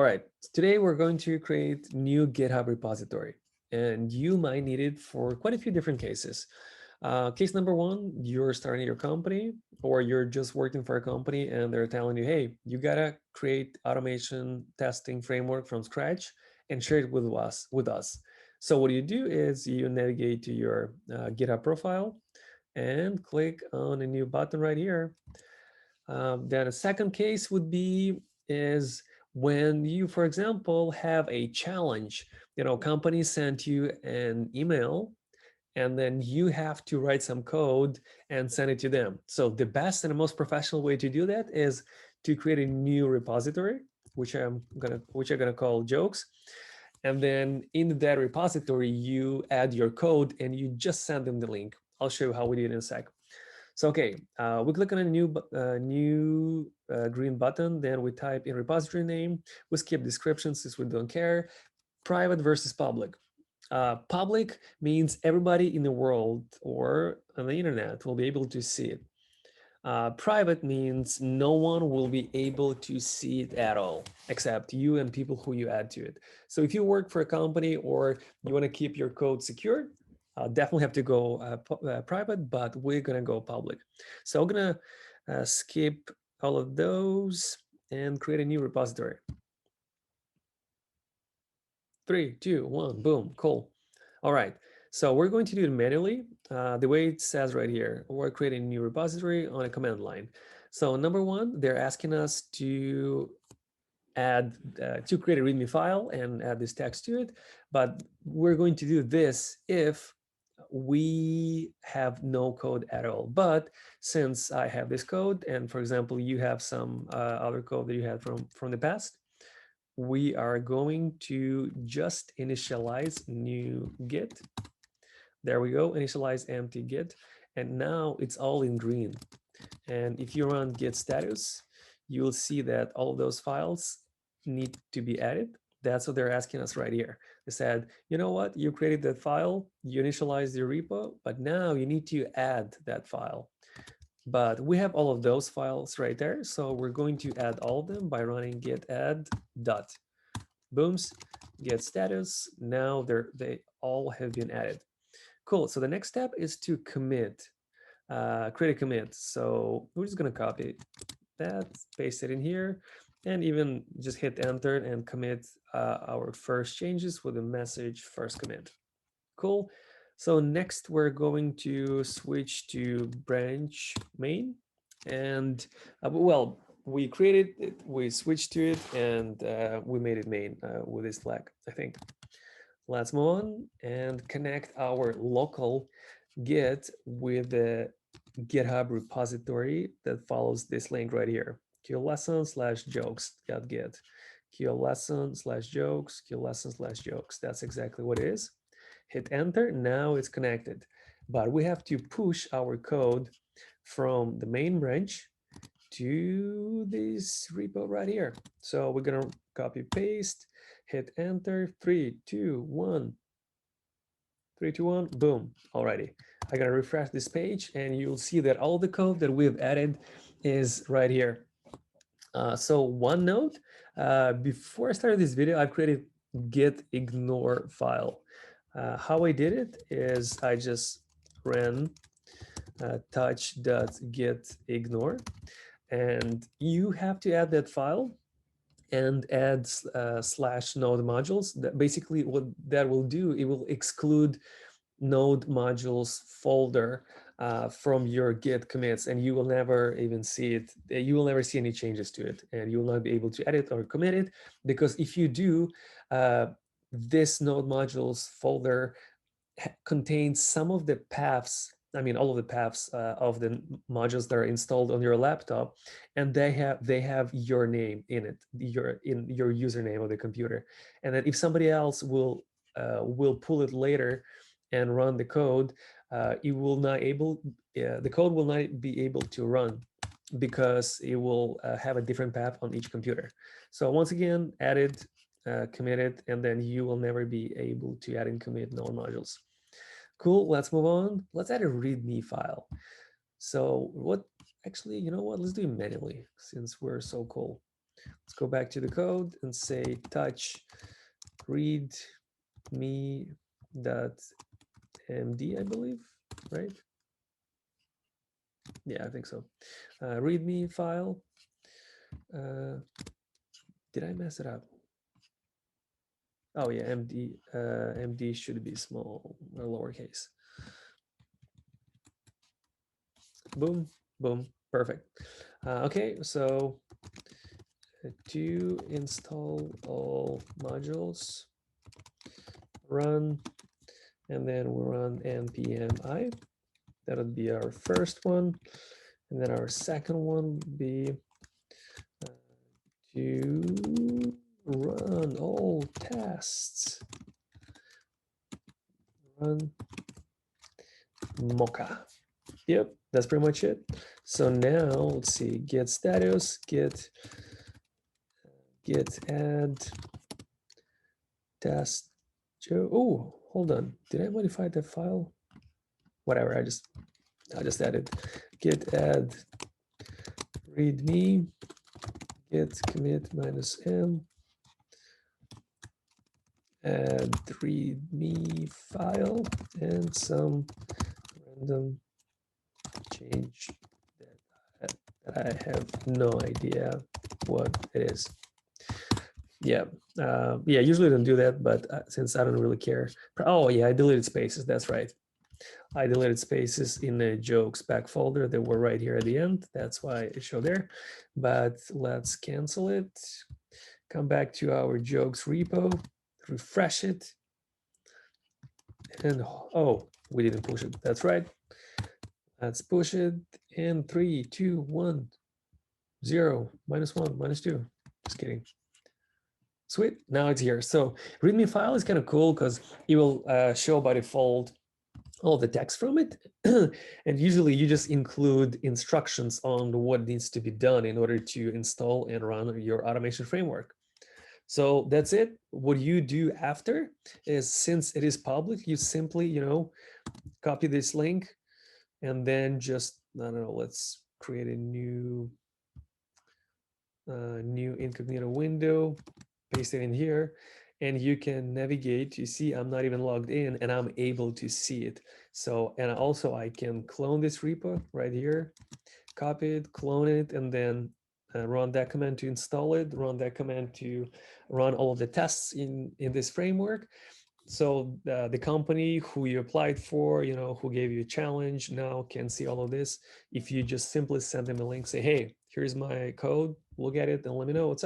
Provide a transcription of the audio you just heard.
All right, today we're going to create new GitHub repository, and you might need it for quite a few different cases. Case number one, you're starting your company, or you're just working for a company and they're telling you, hey, you gotta create automation testing framework from scratch and share it with us. So what you do is you navigate to your GitHub profile and click on a new button right here. Then a second case would be is when you, for example, have a challenge. Company sent you an email and then you have to write some code and send it to them. So the best and the most professional way to do that is to create a new repository, which I'm gonna call jokes. And then in that repository, you add your code and you just send them the link. I'll show you how we do it in a sec. So okay, we click on a new green button, then we type in repository name, we skip description since we don't care, private versus public. Public means everybody in the world or on the internet will be able to see it. Private means no one will be able to see it at all, except you and people who you add to it. So if you work for a company or you want to keep your code secure, definitely have to go private, but we're going to go public. So I'm going to skip all of those and create a new repository. 3, 2, 1, boom, cool. All right, so we're going to do it manually. The way it says right here, we're creating a new repository on a command line. So number one, they're asking us to add, to create a README file and add this text to it. But we're going to do this if we have no code at all. But since I have this code, and for example, you have some other code that you had from the past, we are going to just initialize new git. There we go, initialize empty git. And now it's all in green. And if you run git status, you will see that all of those files need to be added. That's what they're asking us right here. They said, you know what, you created that file, you initialized your repo, but now you need to add that file. But we have all of those files right there. So we're going to add all of them by running git add dot. Booms, get status. Now they all have been added. Cool. So the next step is to commit, create a commit. So we're just going to copy that, paste it in here, and even just hit enter and commit our first changes with the message first commit. Cool. So next we're going to switch to branch main, and well, we created it, we switched to it, and we made it main with this flag, I think. Let's move on and connect our local Git with the GitHub repository that follows this link right here. QLesson/jokes.git. QLesson/jokes, QLesson/jokes. That's exactly what it is. Hit enter, now it's connected. But we have to push our code from the main branch to this repo right here. So we're gonna copy paste, hit enter, 3, 2, 1. 3, 2, 1, boom, already. I gotta refresh this page and you'll see that all the code that we've added is right here. So Onenote, before I started this video, I created git ignore file. How I did it is I just ran touch.git ignore, and you have to add that file and add slash node modules. That basically what that will do, it will exclude node modules folder from your git commits, and you will never even see it. You will never see any changes to it, and you will not be able to edit or commit it, because if you do, this node modules folder contains some of the paths, I mean all of the paths of the modules that are installed on your laptop, and they have your name in it, in your username of the computer, and that if somebody else will pull it later and run the code, it will not able the code will not be able to run because it will have a different path on each computer. So once again, added, committed, and then you will never be able to add and commit node modules. Cool, let's move on. Let's add a README file. So what, actually, you know what, let's do it manually since we're so cool. Let's go back to the code and say touch read me dot md, I believe, right? Yeah, I think so. Readme file. Did I mess it up? Oh yeah, md should be small or lowercase. Boom, boom, perfect. Okay, so to install all modules, run, and then we run npm I. That would be our first one, and then our second one would be to run all tests. Run mocha. Yep, that's pretty much it. So now let's see, get status, get add test. Oh, hold on. Did I modify that file? Whatever. I just added get add readme get commit -m add readme file and some random change that I have no idea what it is. Yeah, yeah. Usually I don't do that, but since I don't really care. Oh yeah, I deleted spaces. That's right. I deleted spaces in the jokes back folder that were right here at the end. That's why it showed there. But let's cancel it. Come back to our jokes repo, refresh it. And oh, we didn't push it. That's right. Let's push it in 3, 2, 1, 0, -1, -2. Just kidding. Sweet, now it's here. So README file is kind of cool because it will show by default all the text from it. And usually you just include instructions on what needs to be done in order to install and run your automation framework. So that's it. What you do after is, since it is public, you simply, copy this link and then just, I don't know, let's create a new incognito window, paste it in here, and you can navigate. You see, I'm not even logged in and I'm able to see it. So, and also I can clone this repo right here, copy it, clone it, and then run that command to install it, run that command to run all of the tests in this framework. So the company who you applied for, who gave you a challenge, now can see all of this. If you just simply send them a link, say, hey, here's my code, look at it and let me know what's up.